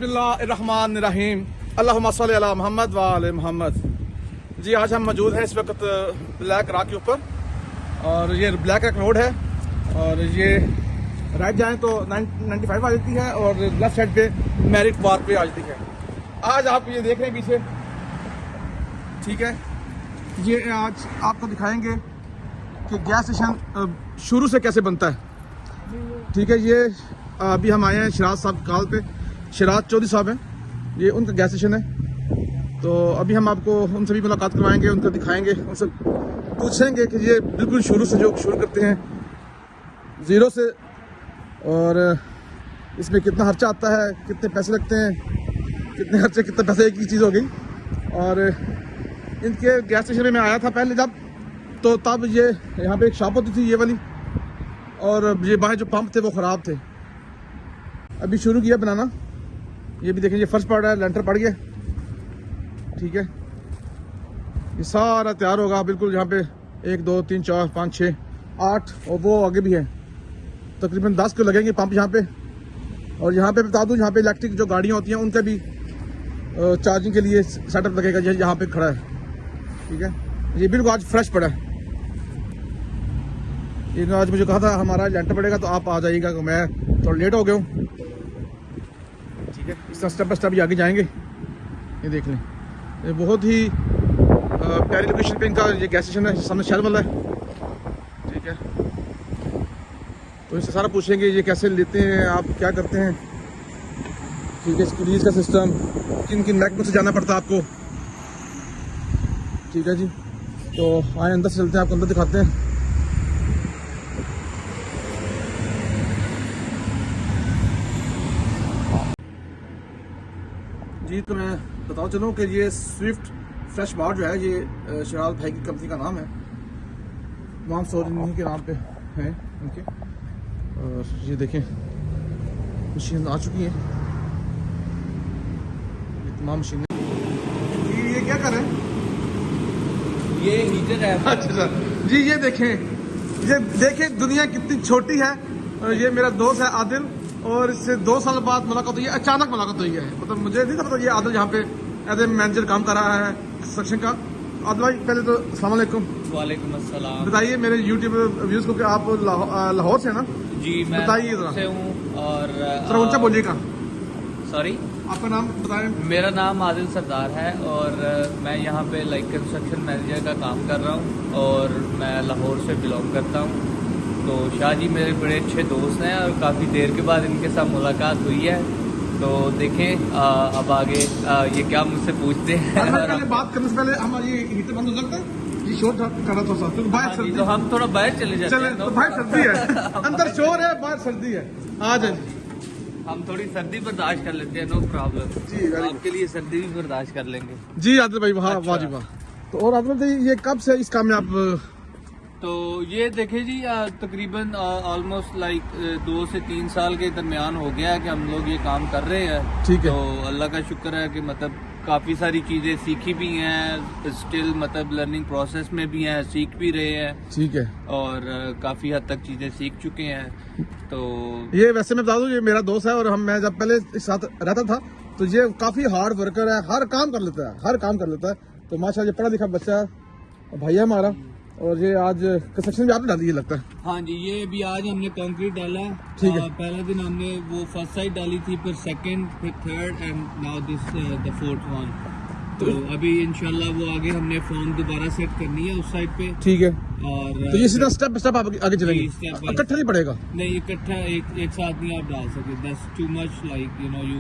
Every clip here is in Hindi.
बिस्मिल्लाहिर्रहमानिर्रहीम अल्लाहुम्मा सल्ली अला मोहम्मद व आले मोहम्मद। जी आज हम मौजूद हैं इस वक्त ब्लैक रॉक के ऊपर और ये ब्लैक रॉक रोड है और ये राइट जाएं तो 95 आ जाती है और लेफ्ट साइड पे मैरिट पार्क पे आ जाती है। आज आप ये देख रहे हैं पीछे, ठीक है, ये आज आपको दिखाएंगे कि गैस स्टेशन शुरू से कैसे बनता है। ठीक है, ये अभी हम आए हैं शराज साहब कॉल पे, शराज चौधरी साहब हैं, ये उनका गैस स्टेशन है। तो अभी हम आपको उनसे भी मुलाकात करवाएंगे, उनको दिखाएंगे, उनसे पूछेंगे कि ये बिल्कुल शुरू से जो शुरू करते हैं ज़ीरो से और इसमें कितना खर्चा आता है, कितने पैसे लगते हैं, कितने खर्चे कितने पैसे, एक ही चीज़ हो गई। और इनके गैस स्टेशन में मैं आया था पहले जब, तो तब ये यहाँ पे एक शॉप होती थी ये वाली, और ये बाहर जो पंप थे वो ख़राब थे। अभी शुरू किया बनाना, ये भी देखें, ये फर्श पड़ रहा है, लेंटर पड़ गया, ठीक है। ये सारा तैयार होगा बिल्कुल, यहाँ पे 1 2 3 4 5 6 8 और वो आगे भी है, तकरीबन 10 किलो लगेंगे पंप यहाँ पे। और यहाँ पे बता दूँ, यहाँ पे इलेक्ट्रिक जो गाड़ियाँ होती हैं उनका भी चार्जिंग के लिए सेटअप लगेगा, यहाँ पे खड़ा है, ठीक है। ये बिल्कुल आज फ्रेश पड़ा है। इन्होंने आज मुझे कहा था हमारा लेंटर पड़ेगा तो आप आ जाइएगा, मैं थोड़ा लेट हो गया हूँ, ठीक है। इस तरह स्टेप बाय स्टेप आगे जाएंगे। ये देख लें, ये बहुत ही प्यारी लोकेशन पे इनका ये गैस स्टेशन है, सामने शहर वाला है, ठीक है। तो इससे सारा पूछेंगे ये कैसे लेते हैं, आप क्या करते हैं, ठीक है, इसकी लीज का सिस्टम, किन किन महकमों से जाना पड़ता है आपको, ठीक है जी। तो आए अंदर से चलते हैं, आपको अंदर दिखाते हैं। जी तो मैं बताओ चलूँ कि ये स्विफ्ट फ्रेश बार जो है ये शराज भाई की कंपनी का नाम है, तमाम स्टोर इन्हीं के नाम पे हैं उनके। और ये देखें मशीन आ चुकी हैं, ये तमाम मशीनें। ये क्या कर रहे हैं? ये हीटर है। अच्छा जी, ये देखें दुनिया कितनी छोटी है। और ये मेरा दोस्त है आदिल, और इससे 2 साल बाद मुलाकात हुई है, अचानक मुलाकात हुई है, मतलब मुझे नहीं था पता। ये आदिल यहाँ पे एज ए मैनेजर काम कर रहा है कंस्ट्रक्शन का। आदिल भाई पहले तो अस्सलाम वालेकुम। वालेकुम अस्सलाम। बताइए मेरे यूट्यूब व्यूज को कि आप लाहौर से हैं ना? जी मैं बताइए जरा से हूँ। और सर ऊंचा बोलिएगा, सॉरी, आपका नाम बताएं। मेरा नाम आदिल सरदार है और मैं यहाँ पे कंस्ट्रक्शन मैनेजर का काम कर रहा हूँ और मैं लाहौर से बिलोंग करता हूँ। तो शाह जी मेरे बड़े अच्छे दोस्त हैं और काफ़ी देर के बाद इनके साथ मुलाकात हुई है। तो देखें अब आगे ये क्या मुझसे पूछते हैं। बात करने से पहले हमारा ये हीटर बंद हो सकता है? जी शोर कर रहा था, तो बाहर सर्दी, तो हम थोड़ा बाहर चले जाते हैं। तो बाहर सर्दी है, अंदर शोर है, बाहर सर्दी है। आ जाए, हम थोड़ी सर्दी बर्दाश्त कर लेते हैं, नो प्रॉब्लम जी। आपके लिए सर्दी भी बर्दाश्त कर लेंगे जी आदिल भाई। वाह वाह जी वाह। तो और आदिल भाई ये कब से इस काम में आप? तो ये देखें जी तकरीबन ऑलमोस्ट 2 से 3 साल के दरमियान हो गया है कि हम लोग ये काम कर रहे हैं, ठीक है। तो अल्लाह का शुक्र है कि मतलब काफ़ी सारी चीज़ें सीखी भी हैं, स्टिल मतलब लर्निंग प्रोसेस में भी हैं, सीख भी रहे हैं, ठीक है। और काफ़ी हद तक चीज़ें सीख चुके हैं। तो ये वैसे मैं बता दूं, ये मेरा दोस्त है और मैं जब पहले इस साथ रहता था तो ये काफ़ी हार्ड वर्कर है, हर काम कर लेता है, हर काम कर लेता है। तो माशाल्लाह ये पढ़ा लिखा बच्चा है, भैया हमारा। और ये आज कंस्ट्रक्शन भी आपने डाली है लगता है? हाँ जी, ये अभी आज हमने कंक्रीट डाला है, ठीक है। पहला दिन हमने वो फर्स्ट साइड डाली थी, फिर सेकंड, फिर third and now this the fourth one. तो अभी इंशाल्लाह वो आगे हमने फॉर्म दोबारा सेट करनी है उस साइड पे, ठीक है। और तो ये सीधा स्टेप बाय स्टेप आप आगे चलेंगे, इकट्ठा नहीं पड़ेगा? नहीं, इकट्ठा एक साथ नहीं आप डाल सकते, that's too much, like you know you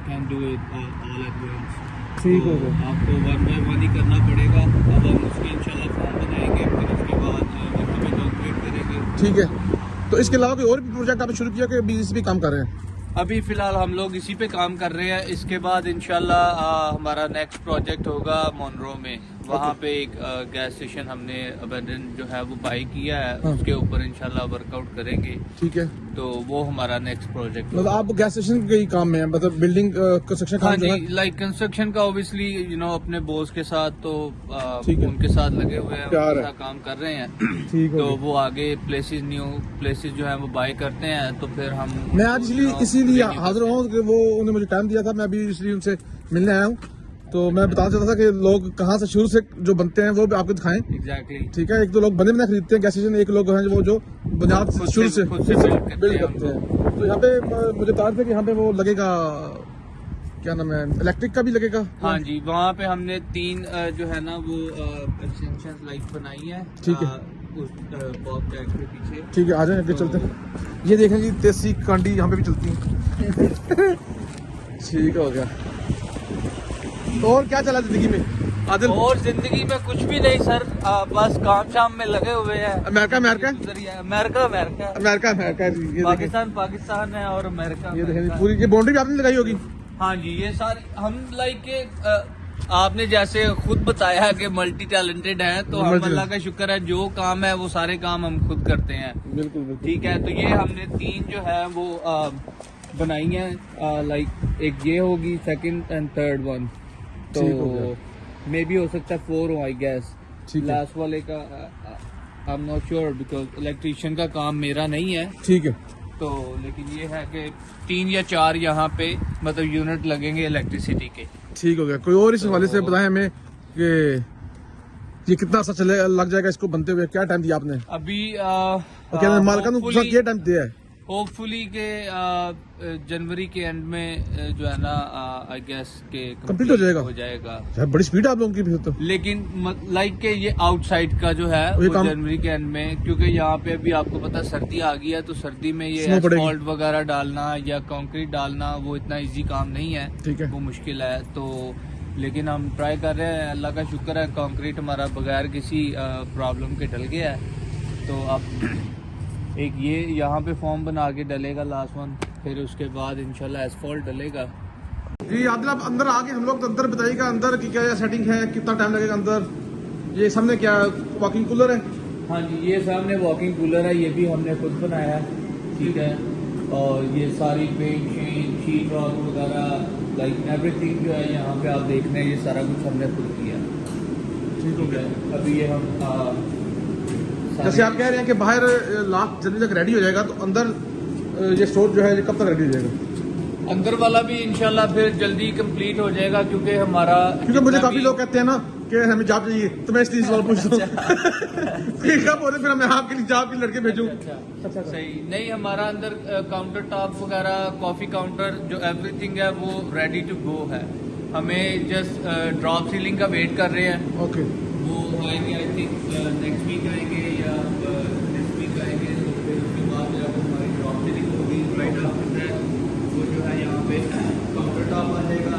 can do it all at once. ठीक हो गया, आपको 1 बाय 1 ही करना पड़ेगा। अब हम उसकी इंशाल्लाह फॉर्म बनाएंगे, फिर उसके बाद कंप्लीट करेंगे, ठीक है। तो इसके अलावा कोई और भी प्रोजेक्ट आपने शुरू किया कि अभी इस भी काम कर रहे हैं? अभी फिलहाल हम लोग इसी पे काम कर रहे हैं। इसके बाद इंशाल्लाह हमारा नेक्स्ट प्रोजेक्ट होगा मोनरो में। वहाँ पे एक गैस स्टेशन हमने अबेंडन जो है वो बाई किया है, उसके ऊपर इंशाल्लाह वर्कआउट करेंगे। ठीक है, तो वो हमारा नेक्स्ट प्रोजेक्ट। मतलब आप गैस स्टेशन के ही काम में है, मतलब बिल्डिंग कंस्ट्रक्शन हाँ काम जो है? जी, लाइक कंस्ट्रक्शन का ऑब्वियसली अपने बॉस के साथ तो उनके साथ लगे हुए हैं, प्यार उनके है। साथ काम कर रहे हैं। ठीक तो हो वो आगे न्यू प्लेसेस जो है वो बाय करते हैं, तो फिर हम मैं आज इसीलिए हाजिर हुआ हूँ कि वो उन्होंने मुझे टाइम दिया था, मैं अभी इसलिए उनसे मिलने आया हूँ। तो मैं बताना चाहता था कि लोग कहाँ से शुरू से जो बनते हैं वो भी आपको दिखाएं। एग्जैक्टली। ठीक है, एक दो लोग बने बना खरीदते हैं गैस स्टेशन, एक लोग हैं वो जो बुनियाद शुरू से बिल्ड करते हैं। तो यहाँ पे मुझे बता रहे थे कि यहाँ पे वो लगेगा, क्या नाम है, इलेक्ट्रिक का भी लगेगा? हाँ जी, वहाँ पे हमने 3 जो है ना वो एक्सटेंशन लाइट बनाई है। ठीक है। उस बॉब जैक के पीछे। ठीक है, आ जाए आगे चलते हैं। ये देखें जी, देसी कांडी यहाँ पे भी चलती है। ठीक हो गया। तो और क्या चला जिंदगी में आदिल? और जिंदगी में कुछ भी नहीं सर, बस काम शाम में लगे हुए हैं। अमेरिका अमेरिका जी, ये देखें, पाकिस्तान है और अमेरिका। ये देखें जी, पूरी ये बाउंड्री भी आपने लगाई होगी? हाँ जी, ये सारी हम लाइक के आपने जैसे खुद बताया कि मल्टी टैलेंटेड हैं, तो हम अल्लाह का शुक्र है, जो काम है वो सारे काम हम खुद करते हैं। बिल्कुल बिल्कुल। ठीक है, तो ये हमने 3 जो है वो बनाई है, लाइक एक ये होगी, सेकंड एंड थर्ड वन, तो मे भी हो सकता है 4 हो, आई गेस। लास्ट वाले का I am not sure, because electrician का काम मेरा नहीं है। ठीक है, तो लेकिन ये है कि 3 या 4 यहाँ पे मतलब यूनिट लगेंगे इलेक्ट्रिसिटी के। ठीक हो गया। कोई और इस हवाले से बताएं हमें कि ये कितना सा चले लग जाएगा इसको बनते हुए? क्या टाइम दिया आपने अभी? मालिकान ये टाइम दिया है? होपफुली के जनवरी के एंड में जो है ना, आई गेस के कंप्लीट हो जाएगा। यार बड़ी स्पीड है आप लोगों की भी तो। लेकिन लाइक के ये आउटसाइड का जो है वो जनवरी के एंड में, क्योंकि यहाँ पे अभी आपको पता सर्दी आ गई है, तो सर्दी में ये एस्फॉल्ट वगैरह डालना या कंक्रीट डालना वो इतना इजी काम नहीं है। ठीक है, वो मुश्किल है। तो लेकिन हम ट्राई कर रहे हैं, अल्लाह का शुक्र है, कंक्रीट हमारा बगैर किसी प्रॉब्लम के डल गया है। तो अब एक ये यहाँ पे फॉर्म बना के डलेगा लास्ट वन, फिर उसके बाद इंशाल्लाह एस्फॉल्ट डलेगा। जी आदिल, आप अंदर आके हम लोग तो अंदर बताइएगा, अंदर की क्या सेटिंग है, कितना टाइम लगेगा अंदर? ये सामने क्या वॉकिंग कूलर है? हाँ जी, ये सामने वॉकिंग कूलर है, ये भी हमने खुद बनाया है। ठीक है, और ये सारी पेंट शीट रॉक वगैरह लाइक एवरीथिंग जो है यहाँ पे आप देख रहे हैं, ये सारा कुछ हमने खुद किया। ठीक है, अभी ये हम जैसे आप कह रहे हैं कि बाहर लास्ट जनवरी तक रेडी हो जाएगा, तो अंदर ये स्टोर जो है कब तक रेडी हो जाएगा? अंदर वाला भी इंशाल्लाह फिर जल्दी कंप्लीट हो जाएगा, क्योंकि हमारा मुझे काफी लोग कहते हैं ना कि हमें जॉब चाहिए, तो मैं इसलिए सवाल पूछता हूँ। कब हो रहे फिर मैं आपके लिए जॉब के लड़के भेजूं? सही नहीं, हमारा अंदर काउंटर टॉप वगैरह, कॉफी काउंटर, जो एवरीथिंग है वो रेडी टू गो है। हमें जस्ट ड्रॉप सीलिंग का वेट कर रहे हैं। ओके, वो आएंगे, आई थिंक नेक्स्ट वीक आएंगे या नेक्स्ट वीक आएंगे। तो फिर उसके बाद जब हमारी ड्रॉप सीलिंग होगी, राइट आफ्टर दैट वो जो है यहाँ पे काउंटर टॉप आ जाएगा,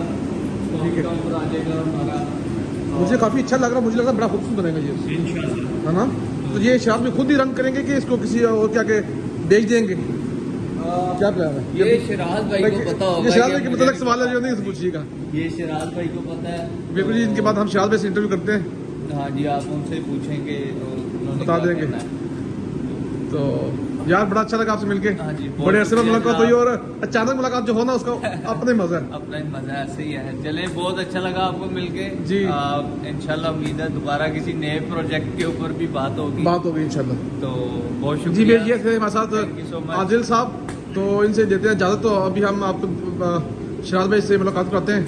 कॉफी काउंटर आ जाएगा हमारा। मुझे काफी अच्छा लग रहा है, मुझे लग रहा है बड़ा खूबसूरत बनेगा ये, इंशाल्लाह, है ना? तो ये शराब में खुद ही रंग करेंगे कि इसको किसी और क्या के बेच देंगे? क्या प्लान है? ये शिराज भाई को पता होगा। ये शिराज भाई के मतलब सवाल है जो नहीं पूछिएगा। ये शिराज भाई को पता है। बिल्कुल जी, इनके बाद हम शिराज भाई से इंटरव्यू करते हैं। हाँ जी, आप उनसे पूछेंगे तो उन्होंने बता देंगे। तो यार बड़ा अच्छा लगा आपसे मिलके। हाँ जी, बड़े अरसे बाद मुलाकात हुई, और अचानक मुलाकात जो हो ना उसका अपना ही मजा है। अपना ही मजा ऐसे ही है। चले, बहुत अच्छा लगा आपको मिलके जी। इंशाल्लाह उम्मीद है दोबारा किसी नए प्रोजेक्ट के ऊपर भी बात होगी इंशाल्लाह। तो बहुत जी, शुक्रिया। ये थे हमारे साथ आदिल साहब, तो इनसे देते हैं इजाजत। तो अभी हम आपको शिराज भाई से मुलाकात करते हैं।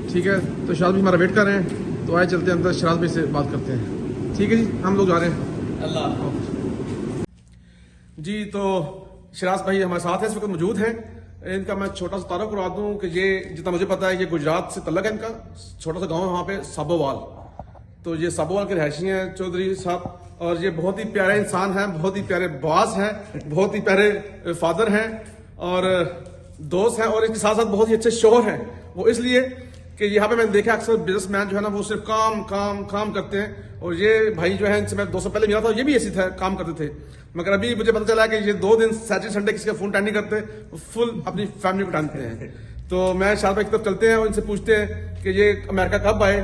ठीक है, तो शिराज भाई हमारा वेट कर रहे हैं, तो आए चलते हैं अंदर, शिराज भाई से बात करते हैं। ठीक है जी, हम लोग जा रहे हैं। अल्लाह जी। तो शिराज भाई हमारे साथ है, इस वक्त मौजूद हैं। इनका मैं छोटा सा तारुफ करवा दूं कि ये जितना मुझे पता है ये गुजरात से तल्लक है इनका, छोटा सा गांव है वहाँ पे साबोवाल। तो ये साबोवाल के रहायशी हैं चौधरी साहब, और ये बहुत ही प्यारे इंसान हैं, बहुत ही प्यारे बॉस हैं, बहुत ही प्यारे फादर हैं और दोस्त हैं, और इसके साथ साथ बहुत ही अच्छे शोहर हैं। वो इसलिए कि यहाँ पे मैंने देखा अक्सर बिजनेसमैन जो है ना वो सिर्फ काम काम काम करते हैं, और ये भाई जो है इनसे मैं 2 साल पहले मिला था, ये भी ऐसी था, काम करते थे। मगर अभी मुझे पता चला कि ये 2 दिन सैटरडे संडे किसी का फोन टाइम नहीं करते, फुल अपनी फैमिली को टाइम देते हैं। तो मैं शाह भाई की तरफ चलते हैं और इनसे पूछते हैं कि ये अमेरिका कब आए।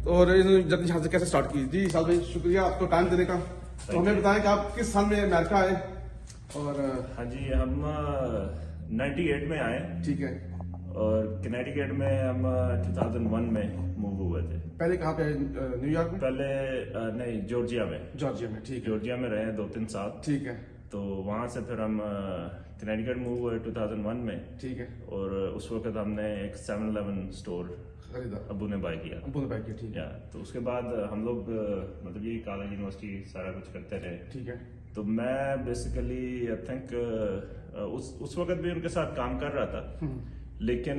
और जर्नी यहाँ से कैसे स्टार्ट की। जी साल भाई शुक्रिया आपको टाइम देने का। तो हमें बताएं कि आप किस साल में अमेरिका आए। और हाँ जी, हम 98 में आए। ठीक है। और कनेटिकट में हम 2001 में मूव हुए थे। पहले कहाँ पे? न्यूयॉर्क में? पहले नहीं, जॉर्जिया में। जॉर्जिया में, ठीक है। जॉर्जिया में रहे 2-3 साल। ठीक है। तो वहाँ से फिर हम कनेटिकट मूव हुए 2001 में। ठीक है। और उस वक्त हमने एक 7-Eleven स्टोर खरीदा, अबू ने बाय किया। अबू ने बाय किया, ठीक है। तो उसके बाद हम लोग मतलब ये कॉलेज यूनिवर्सिटी सारा कुछ करते रहे। ठीक है। तो मैं बेसिकली आई थिंक उस वक्त भी उनके साथ काम कर रहा था। लेकिन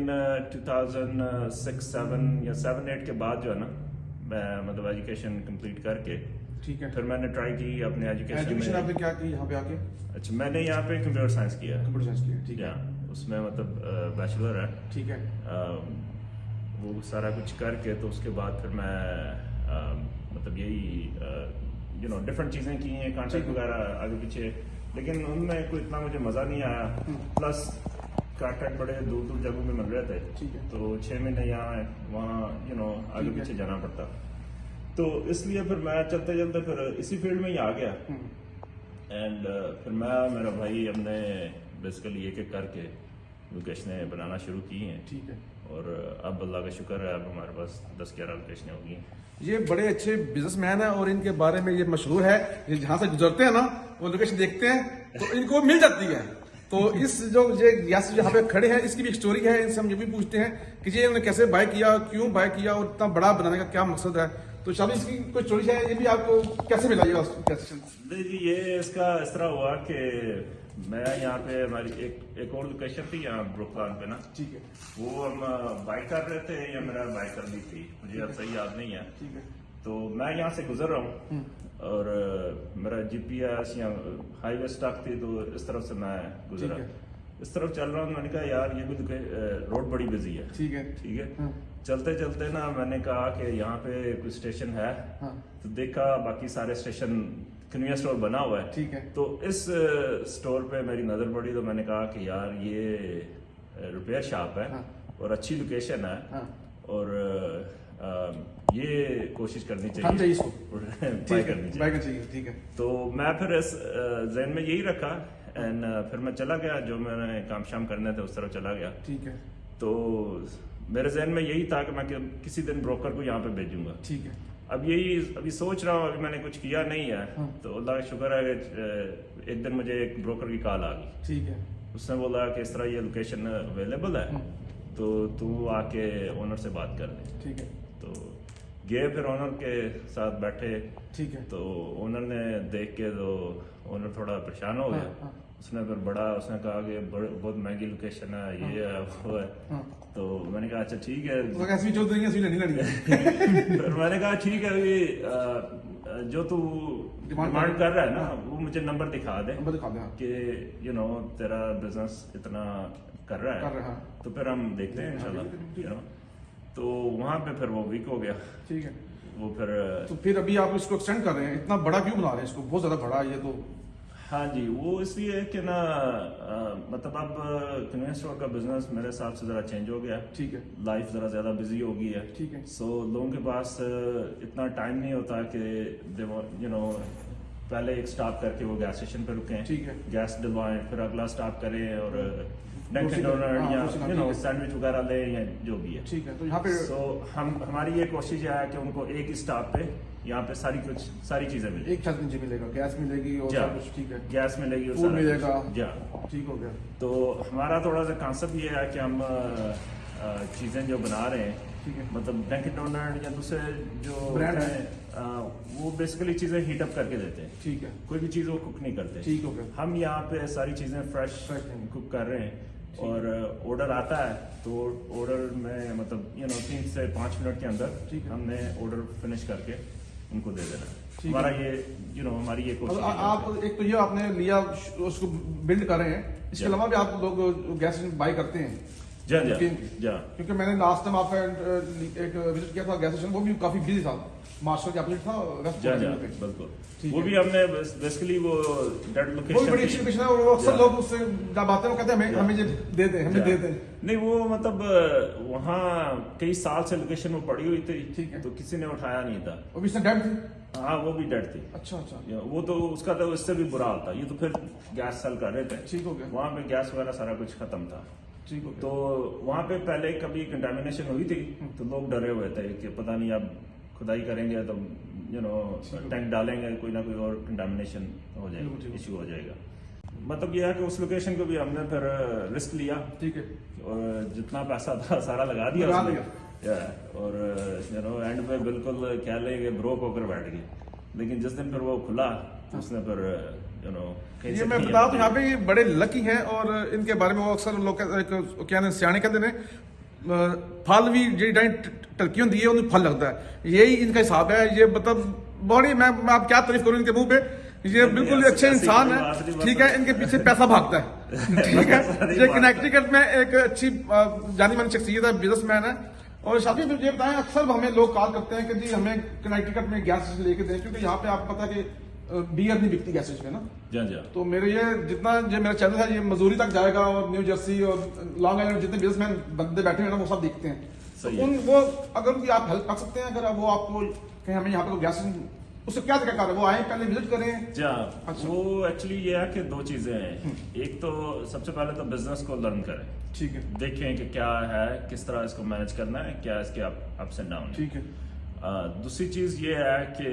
2006-7 या 7-8 के बाद जो है ना, मैं मतलब एजुकेशन कंप्लीट करके, ठीक है, फिर मैंने ट्राई की अपने एजुकेशन में। आपने क्या की यहाँ पे आके? अच्छा, मैंने यहाँ पे कंप्यूटर साइंस किया। कंप्यूटर साइंस किया, ठीक है। उसमें मतलब बैचलर है, ठीक है। वो सारा कुछ करके तो उसके बाद फिर मैं मतलब यही डिफरेंट चीज़ें की हैं, कॉन्ट्रैक्ट वगैरह आगे पीछे, लेकिन उनमें कोई इतना मुझे मज़ा नहीं आया। प्लस कॉन्ट्रैक्ट बड़े दूर दूर जगहों में मिल रहे थे। ठीक है। तो 6 महीने यहाँ वहाँ आगे पीछे जाना पड़ता। तो इसलिए फिर मैं चलते चलते फिर इसी फील्ड में ही आ गया। एंड फिर मैं मेरा भाई हमने बेसिकली एक एक करके लोकेशनें बनाना शुरू की हैं। ठीक है। और अब अल्लाह का शुक्र है, अब हमारे पास 10-11 लोकेशनें होगी। ये बड़े अच्छे बिजनेसमैन है और इनके बारे में ये मशहूर है, ये जहाँ से गुजरते हैं ना वो लोकेशन देखते हैं तो इनको मिल जाती है। तो इस जो ये यहाँ पे खड़े हैं, इसकी भी एक स्टोरी है। इनसे हम ये भी पूछते हैं कि ये उन्होंने कैसे बाय किया, क्यों बाय किया और इतना बड़ा बनाने का क्या मकसद है। तो शायद इसकी कोई स्टोरी है, ये भी आपको कैसे मिला ये कैसे? जी, ये इसका इस तरह हुआ कि मैं यहाँ पे हमारी एक और लोकेशन थी यहाँ ब्रुकलिन पे ना। ठीक है। वो हम बाइक कर रहे थे या मेरा बाइक कर ली थी, मुझे अब सही याद नहीं है। ठीक है। तो मैं यहाँ से गुजर रहा हूँ और मेरा जीपीएस या हाईवे स्टक थी, तो इस तरफ से मैं गुजरा। इस तरफ चल रहा हूँ, मैंने कहा यार ये भी रोड बड़ी बिजी है। ठीक है। ठीक है। चलते चलते ना मैंने कहा कि यहाँ पे कोई स्टेशन है। तो देखा बाकी सारे स्टेशन कन्वीनियंस स्टोर बना हुआ है। ठीक है। तो इस स्टोर पे मेरी नजर पड़ी, तो मैंने कहा कि यार ये रिपेयर शॉप है और अच्छी लोकेशन है और ये कोशिश करनी चाहिए इसको बाय करनी चाहिए। ठीक है। तो मैं फिर इस जहन में यही रखा एंड फिर मैं चला गया, जो मैंने काम शाम करने थे उस तरफ चला गया। ठीक है। तो मेरे जहन में यही था कि मैं किसी दिन ब्रोकर को यहाँ पे भेजूंगा। ठीक है। अब यही अभी सोच रहा हूँ, अभी मैंने कुछ किया नहीं है। तो अल्लाह का शुक्र है कि एक दिन मुझे एक ब्रोकर की कॉल आ गई। ठीक है। उसने बोला कि इस तरह ये लोकेशन अवेलेबल है, तो तू आके ओनर से बात कर ले। ठीक है। तो गए, फिर ओनर के साथ बैठे। ठीक है। तो ओनर ने देख के, तो ओनर थोड़ा परेशान हो गया। उसने कहा कि बहुत महंगी लोकेशन है, ये है वो है। तो मैंने कहा अच्छा ठीक है। फिर मैंने कहा ठीक है, ये जो तू डिमांड कर रहा है ना, वो मुझे नंबर दिखा दे कि तेरा बिजनेस इतना कर रहा है। तो फिर हम देखते हैं इंशाल्लाह। तो वहां पे फिर वो वीक हो गया। ठीक है। वो फिर अभी आप इसको एक्सटेंड कर रहे हैं, इतना बड़ा क्यों बना रहे हैं इसको? बहुत ज्यादा बड़ा है ये तो। हाँ जी, वो इसलिए है कि ना मतलब अब कन्वीनियंस स्टोर का बिजनेस मेरे हिसाब से जरा चेंज हो गया। ठीक है। लाइफ जरा ज्यादा बिजी हो गई है। ठीक है। सो लोगों के पास इतना टाइम नहीं होता कि पहले एक स्टॉप करके वो गैस स्टेशन पे रुकें। ठीक है। गैस डलवाएं, फिर अगला स्टॉप करें और डंकिन डोनट या सैंडविच वगैरह ले या जो भी है। ठीक है। तो यहाँ पे हमारी ये कोशिश है कि उनको एक ही स्टॉप पे यहाँ पे सारी चीजें मिलेगी। एक छत नीचे मिलेगा, गैस मिलेगी और सब कुछ। ठीक है। गैस मिलेगी और फूड मिलेगा। ठीक हो गया। तो हमारा थोड़ा सा कॉन्सेप्ट ये है कि हम चीजें जो बना रहे हैं, ठीक है, मतलब डंकिन डोनट या दूसरे जो ब्रांड है, वो बेसिकली चीजें हीट अप करके देते हैं। ठीक है। कोई भी चीज वो कुक नहीं करते। ठीक हो गया। हम यहाँ पे सारी चीजें फ्रेश कुक कर रहे हैं और ऑर्डर आता है तो ऑर्डर में मतलब 3 से 5 मिनट के अंदर हमने ऑर्डर फिनिश करके उनको दे देना। हमारा ये हमारी ये कोशिश। आप एक तो ये आपने लिया, उसको बिल्ड कर रहे हैं, इसके अलावा भी आप लोग गैस बाय करते हैं, जा जा जा। क्योंकि मैंने लास्ट टाइम आपका एक विजिट किया था गैस स्टेशन, वो भी काफी बिजी था, मार्शल के अपोजिट था वेस्ट जा जा बिल्कुल। वो भी हमने बेसिकली वो डेड वो भी लोकेशन बड़ी अच्छी लोकेशन है, और वो अक्सर लोग उससे जब आते हैं वो कहते हैं हमें ये दे दें, हमें दे दें। नहीं वो मतलब वहाँ कई साल से लोकेशन में पड़ी हुई थी, ठीक है। तो किसी ने उठाया नहीं था। वो भी इसमें डेड थी। हाँ वो भी डेड थी। अच्छा अच्छा, वो तो उसका तो इससे भी बुरा होता, ये तो फिर गैस सेल कर रहे थे, ठीक हो गया। वहाँ पे गैस वगैरह सारा कुछ खत्म था। ठीक हो गया। तो वहाँ पे पहले कभी कंटामिनेशन हुई थी, तो लोग डरे हुए थे कि पता नहीं अब खुदाई करेंगे तो टैंक डालेंगे, कोई ना कोई और कंटामिनेशन हो जाएगा, इशू हो जाएगा। मतलब ये है कि उस लोकेशन को भी हमने फिर रिस्क लिया, ठीक है, और जितना पैसा था सारा लगा दिया और एंड में बिल्कुल क्या लेंगे ब्रोक होकर बैठ गए। लेकिन जिस दिन फिर वो खुला तो उसने फिर ये मैं बता दूं यहाँ पे ये बड़े लकी हैं, और इनके बारे में वो अक्सर लोग क्या सियाने कहते हैं फल भी जी टलकी होती है उन्हें फल लगता है, यही इनका हिसाब है। ये मतलब बड़ी मैं आप क्या तारीफ करूं इनके मुंह पे, ये बिल्कुल अच्छे इंसान है, ठीक है। इनके पीछे पैसा भागता है, ठीक है। ये कनेक्टिकट में एक अच्छी जानी मानी शख्सियत है, बिजनेसमैन है। और शादी में ये बताएं, अक्सर हमें लोग कॉल करते हैं कि जी हमें कनेक्टिकट में गैस लेके दें, क्योंकि यहाँ पे आपको पता है कि बियर नहीं बिकती गैस में ना। जा जा। तो मेरे ये जितना जो मेरा चैनल है ये मजूरी तक जाएगा, और न्यू जर्सी और लॉन्ग आइलैंड जितने बिजनेसमैन बंदे बैठे हैं ना वो सब देखते हैं। तो वो अगर उनकी आप हेल्प कर सकते हैं, अगर वो आपको कहीं हमें यहाँ पे गैस, उससे क्या तरीका है, वो आए पहले विजिट करें। जा अच्छा। वो एक्चुअली ये है कि दो चीजें हैं, एक तो सबसे पहले तो बिजनेस को लर्न करें, ठीक है, देखें कि क्या है, किस तरह इसको मैनेज करना है, क्या इसके अप्स एंड डाउन, ठीक है। दूसरी चीज ये है कि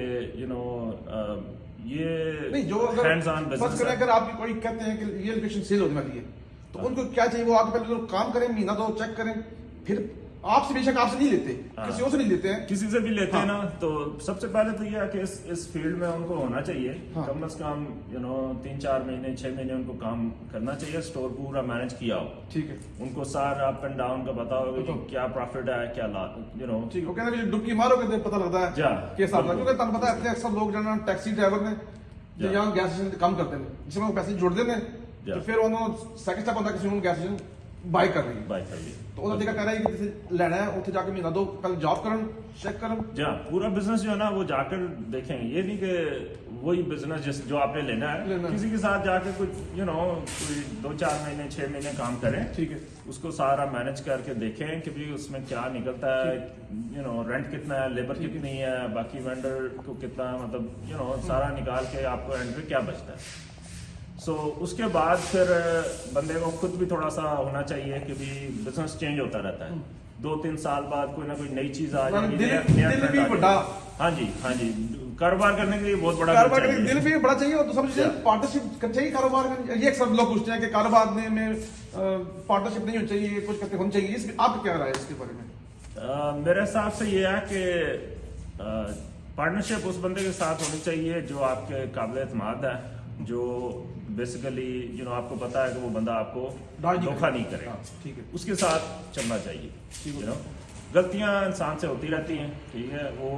ये नहीं जो अगर हैंड्स ऑन बिजनेस है। अगर आप कोई कहते हैं कि ये लोकेशन सेल होने वाली है, तो उनको क्या चाहिए, वो आगे पहले काम करें, महीना दो चेक करें, फिर आपसे बेशक आपसे नहीं लेते, किसी और से नहीं लेते हैं, किसी से भी लेते हैं ना। तो सबसे पहले तो ये है कि इस फील्ड में उनको होना चाहिए कम से कम 3-4 महीने 6 महीने उनको काम करना चाहिए, स्टोर पूरा मैनेज किया हो, ठीक है। उनको सारा अप एंड डाउन का पता होगा कि क्या प्रॉफिट है, क्या ठीक है। कहना डुबकी मारोगे तो पता लगता है क्योंकि तुम पता है अक्सर लोग जो टैक्सी ड्राइवर ने जो यहाँ गैस स्टेशन काम करते हैं, जिसमें पैसे जुड़ते हैं, तो फिर उन्होंने सेकंड स्टेप होता है किसी गैस स्टेशन बाय कर रही है, तो ਉਹਦਾ ਤਰੀਕਾ ਕਹਿ ਰਿਹਾ ਕਿ ਤੁਸੀਂ ਲੈਣਾ ਹੈ ਉੱਥੇ ਜਾ ਕੇ ਮਹੀਨਾ ਦੋ ਕੱਲ ਜॉब करन चेक करन। जा पूरा बिजनेस जो है ना वो जाकर देखें, ये नहीं कि वही बिजनेस जो आपने लेना है किसी के साथ जाकर कुछ कोई 2-4 महीने 6 महीने काम करें, ठीक है। उसको सारा मैनेज करके देखें कि भाई उसमें क्या निकलता है, रेंट कितना है, लेबर कितनी है, बाकी वेंडर को कितना, मतलब सारा निकाल के आपको एंड पे क्या बचता है। उसके बाद फिर बंदे को खुद भी थोड़ा सा होना चाहिए कि भी बिजनेस चेंज होता रहता है, 2-3 साल बाद कोई ना कोई नई चीज आ जाएगी। हाँ जी हाँ जी, कारोबार करने के लिए बहुत बड़ा कारोबार करने दिल भी बड़ा चाहिए, और दूसरा चीज पार्टनरशिप चाहिए कारोबार में। ये सब लोग पूछते हैं कि कारोबार में पार्टनरशिप नहीं होनी चाहिए, कुछ करते होनी चाहिए, इसमें आप क्या राय है इसके बारे में? मेरे हिसाब से ये है कि पार्टनरशिप उस बंदे के साथ होनी चाहिए जो आपके काबिल एतमाद है, जो बेसिकली आपको पता है कि वो बंदा आपको धोखा नहीं करेगा, ठीक है। उसके साथ चलना चाहिए। गलतियां इंसान से होती रहती हैं, ठीक है, वो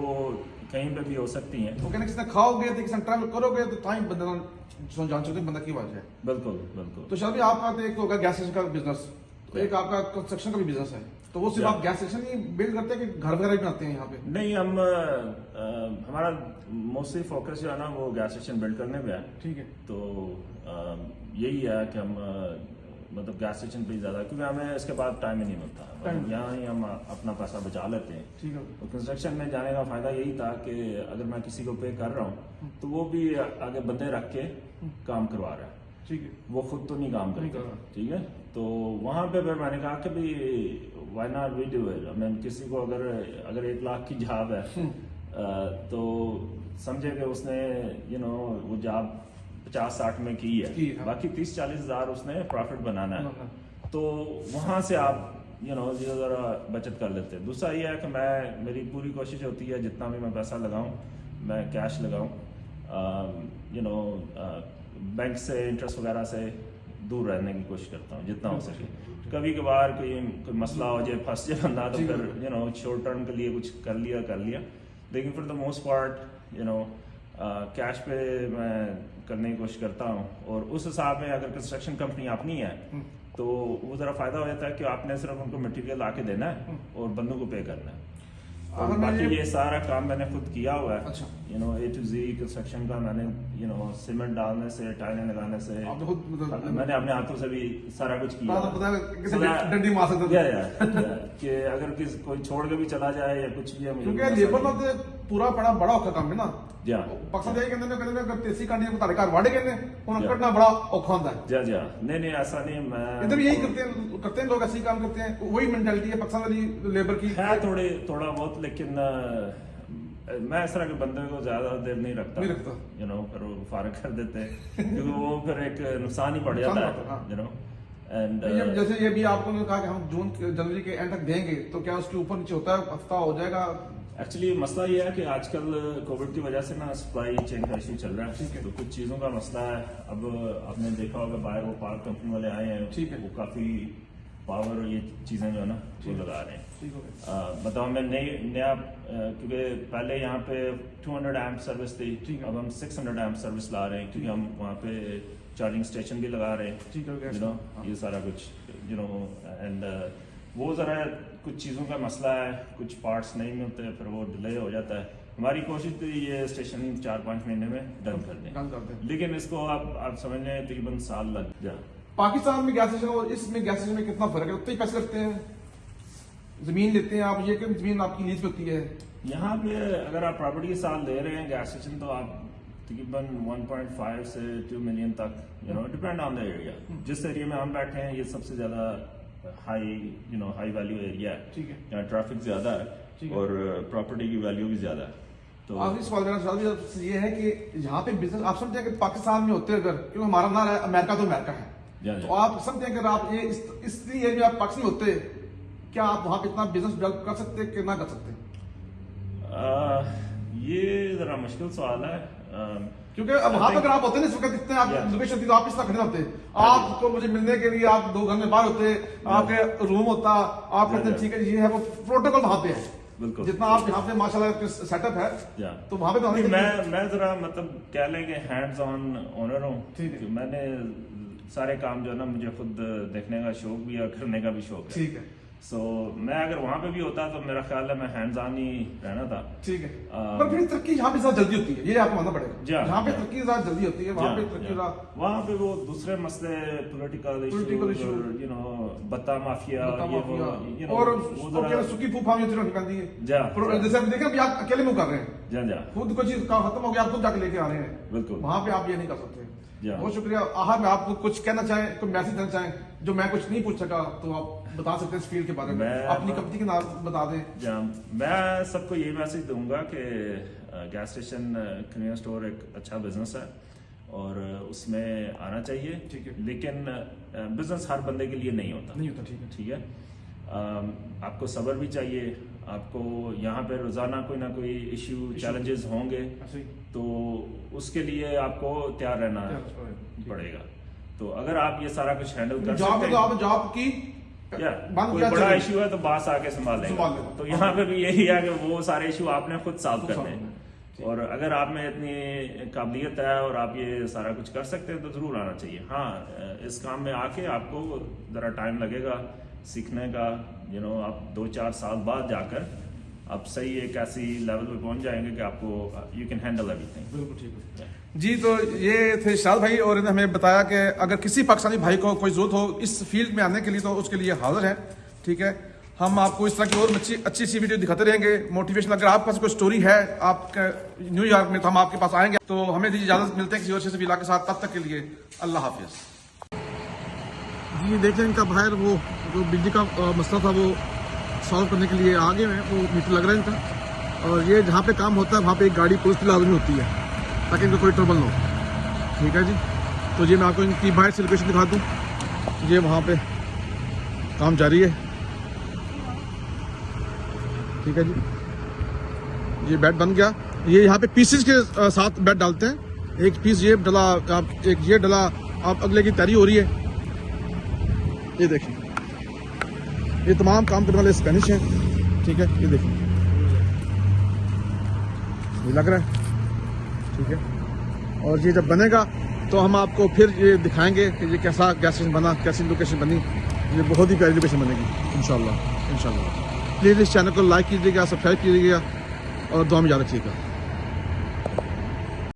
कहीं पे भी हो सकती हैं। वो कहने किसी खाओगे तो किसी ट्रैवल करोगे तो टाइम बंदा जान सकते बंदा की बात है। बिल्कुल बिल्कुल। तो शायद आपका तो एक होगा गैस स्टेशन का बिजनेस, तो एक आपका कंस्ट्रक्शन का भी बिजनेस है, तो वो सिर्फ आप गैस स्टेशन ही बिल्ड करते हैं कि घर वगैरह भी बनाते हैं यहाँ पे? नहीं, हम हमारा मोस्टली फोकस जो है ना वो गैस स्टेशन बिल्ड करने पे है, ठीक है। तो यही है कि हम मतलब गैस स्टेशन पे ही ज्यादा, क्योंकि हमें इसके बाद टाइम ही नहीं मिलता, यहाँ ही हम अपना पैसा बचा लेते हैं, ठीक है। तो कंस्ट्रक्शन में जाने का फायदा यही था कि अगर मैं किसी को पे कर रहा हूँ तो वो भी आगे बंदे रख के काम करवा रहा है, ठीक है, वो खुद तो नहीं काम करेगा, ठीक है। तो वहां पे फिर मैंने कहा कि भाई why not we do it. मैं किसी को अगर 1 लाख की जॉब है तो समझे कि उसने वो जॉब 50-60 में की है, बाकी 30-40 हजार उसने प्रॉफिट बनाना है, तो वहां से आप जरा बचत कर लेते हैं। दूसरा ये है कि मेरी पूरी कोशिश होती है जितना भी मैं पैसा लगाऊं मैं कैश लगाऊं, बैंक से इंटरेस्ट वगैरह से दूर रहने की कोशिश करता हूँ जितना हो सके। कभी कभार कोई मसला हो जाए, फंस जाए बंदा, तो फिर शॉर्ट टर्म के लिए कुछ कर लिया, लेकिन for the most part cash पे मैं कर करने की कोशिश करता हूँ, और उस हिसाब में अगर कंस्ट्रक्शन कंपनी अपनी है तो वो ज़रा फ़ायदा हो जाता है कि आपने सिर्फ उनको मटेरियल आके देना है और बंदों को पे करना है। और बाकी ये सारा काम मैंने खुद किया हुआ है, अच्छा। A to Z कंस्ट्रक्शन का मैंने सीमेंट डालने से, टाइलें लगाने से, मैंने अपने हाथों से भी सारा कुछ किया डंडी मार सकते कि अगर कोई छोड़ के भी चला जाए या कुछ भी है, क्योंकि लेबर का तो पूरा बड़ा औखा काम है ना। जी पक्सद यही कहते ने अगर तेसी काटनी है तारे घर वाड़े कहने उन्हें कटना बड़ा औखा होता है। जी नहीं ऐसा नहीं, मैं इधर यही करते हैं लोग, ऐसे ही काम करते हैं, वही मेंटालिटी है पाकिस्तान वाली लेबर की है थोड़ा बहुत, लेकिन मैं इस तरह के बंदे को ज्यादा देर नहीं रखता फिर वो फारग कर देते हैं क्योंकि वो फिर एक नुकसान ही पड़ जाता है एंड जैसे ये भी आपको कहा कि हम जून जनवरी के एंड तक देंगे, तो क्या उसके ऊपर नीचे होता है, हफ्ता हो जाएगा? एक्चुअली मसला ये है कि आजकल कोविड की वजह से ना सप्लाई चेन का इशू चल रहा है, तो कुछ चीजों का मसला है। अब आपने देखा होगा बाहर वो पावर कंपनी वाले आए हैं, वो काफी पावर ये चीजें जो है ना वो लगा रहे हैं। बताओ मैं नया क्योंकि पहले यहाँ पे 200 एम्प सर्विस थी, अब हम 600 एम्प सर्विस ला रहे हैं क्योंकि हम वहाँ पे चार्जिंग स्टेशन भी लगा रहे हैं, ये सारा कुछ एंड वो जरा कुछ चीज़ों का मसला है, कुछ पार्ट्स नहीं मिलते, फिर वो डिले हो जाता है। हमारी कोशिश थी ये स्टेशन 4-5 महीने में डन कर दें, लेकिन इसको आप समझ लें तकरीबन साल लग जाए। पाकिस्तान में गैस स्टेशन और इसमें गैस स्टेशन में कितना फर्क है? उतने ही पैसे लगते हैं, जमीन लेते हैं आप, ये कि जमीन आपकी लीज पे होती है। यहाँ पे अगर आप प्रॉपर्टी के साथ ले रहे हैं गैस स्टेशन, तो आप तकरीबन 1.5 से 2 मिलियन तक डिपेंड ऑन द एरिया। जिस एरिया में हम बैठे हैं ये सबसे ज्यादा हाई वैल्यू एरिया है, ठीक है, यहाँ ट्रैफिक ज्यादा है और प्रॉपर्टी की वैल्यू भी ज्यादा है। तो आखिरी सवाल मेरा सवाल ये है कि यहाँ पे बिजनेस आप समझते हैं कि पाकिस्तान में होते अगर, क्योंकि हमारा ना है अमेरिका तो अमेरिका है, तो आप समझते हैं कि अगर आप ये इसलिए एरिया आप पाकिस्तान में होते, क्या आप वहाँ पे इतना बिजनेस डेवलप कर सकते कि ना कर सकते? ये जरा मुश्किल सवाल है, क्योंकि अब वहां पर अगर आप होते ना इस वक्त इतने आप लोकेशन थी तो आप इस तरह खड़े होते, आपको मुझे मिलने के लिए आप 2 घर में बाहर होते, आपके रूम होता, आप कहते ठीक है ये है, वो प्रोटोकॉल वहां पे है, बिल्कुल जितना आप यहाँ पे माशाल्लाह सेटअप है, तो वहां पे तो मैं जरा मतलब कह लेंगे हैंड्स ऑन ओनर हूँ। मैंने सारे काम जो है ना मुझे खुद देखने का शौक भी और करने का भी शौक है, ठीक है। सो मैं अगर वहां पे भी होता तो मेरा ख्याल है मैं हैंड्स ऑन ही रहना था, ठीक है। पर फिर तरक्की यहाँ पे ज्यादा जल्दी होती है, ये आपको मानना पड़ेगा। यहाँ पे तरक्की ज्यादा जल्दी होती है, वहाँ पे तरक्की वहाँ पे वो दूसरे मसले पॉलिटिकल इशू बत्ता माफिया और सुखी फूफा में निकालती है, जैसे आप देखें अभी आप अकेले में कर रहे हैं, खुद कोई चीज खत्म हो गया आप खुद जाके लेके आ रहे हैं, बिल्कुल वहाँ पे आप ये नहीं कर सकते। बहुत शुक्रिया। आहर में आप कुछ कहना चाहें, कोई मैसेज देना चाहें जो मैं कुछ नहीं पूछ सका, तो आप बता सकते हैं इस फील्ड के बारे में, अपनी कंपनी के नाम बता दें। मैं सबको यही मैसेज दूंगा कि गैस स्टेशन कन्वीनियंस स्टोर एक अच्छा बिजनेस है और उसमें आना चाहिए, ठीक है, लेकिन बिजनेस हर बंदे के लिए नहीं होता, ठीक है। आपको सब्र भी चाहिए, आपको यहाँ पे रोजाना कोई ना कोई इश्यू चैलेंजेस होंगे, तो उसके लिए आपको तैयार रहना पड़ेगा। तो अगर आप ये सारा कुछ हैंडल कर सकते हैं, जॉब की कोई बड़ा इश्यू है तो बास आके संभाल लेगा, तो यहाँ पे भी यही है कि वो सारे इश्यू आपने खुद सॉल्व करने हैं, और अगर आप में इतनी काबिलियत है और आप ये सारा कुछ कर सकते हैं तो जरूर आना चाहिए। हाँ, इस काम में आके आपको जरा टाइम लगेगा सीखने का, आप 2-4 साल बाद जाकर आप सही एक ऐसी लेवल पे पहुंच जाएंगे कि आपको यू कैन हैंडल एवरीथिंग। बिल्कुल ठीक है जी। तो ये थे शाद भाई और इन्होंने हमें बताया कि अगर किसी पाकिस्तानी भाई को कोई जरूरत हो इस फील्ड में आने के लिए तो उसके लिए हाजिर है, ठीक है। हम आपको इस तरह की और अच्छी सी वीडियो दिखाते रहेंगे, मोटिवेशन। अगर आपके पास कोई स्टोरी है आपका न्यूयॉर्क में, तो हम आपके पास आएंगे। तो हमें दीजिए इजाजत, मिलते हैं किसी और से के साथ, तब तक के लिए अल्लाह हाफिज जी। देख लें इनका बाहर वो जो बिजली का मसला था वो सॉल्व करने के लिए आ गए हैं, वो मीटर लग रहा है इनका, और ये जहाँ पे काम होता है वहाँ पे एक गाड़ी पुलिस की लाजमी होती है ताकि इनको कोई ट्रबल ना हो, ठीक है जी। तो ये मैं आपको इनकी बाहर से लोकेशन दिखा दूँ, ये वहाँ पे काम जारी है, ठीक है जी। ये बेड बन गया, ये यहाँ पे पीसेस के साथ बेड डालते हैं, एक पीस ये डला, आप एक ये डला, आप अगले की तैयारी हो रही है। ये देखिए, ये तमाम काम करने वाले स्पेनिश हैं, ठीक है। ये देखिए, ये लग रहा है, ठीक है। और ये जब बनेगा तो हम आपको फिर ये दिखाएंगे कि ये कैसा गैस स्टेशन बना, कैसी लोकेशन बनी। ये बहुत ही प्यारी लोकेशन बनेगी इंशाल्लाह। प्लीज़ इस चैनल को लाइक कीजिएगा, सब्सक्राइब कीजिएगा और दुआ में याद रखिएगा।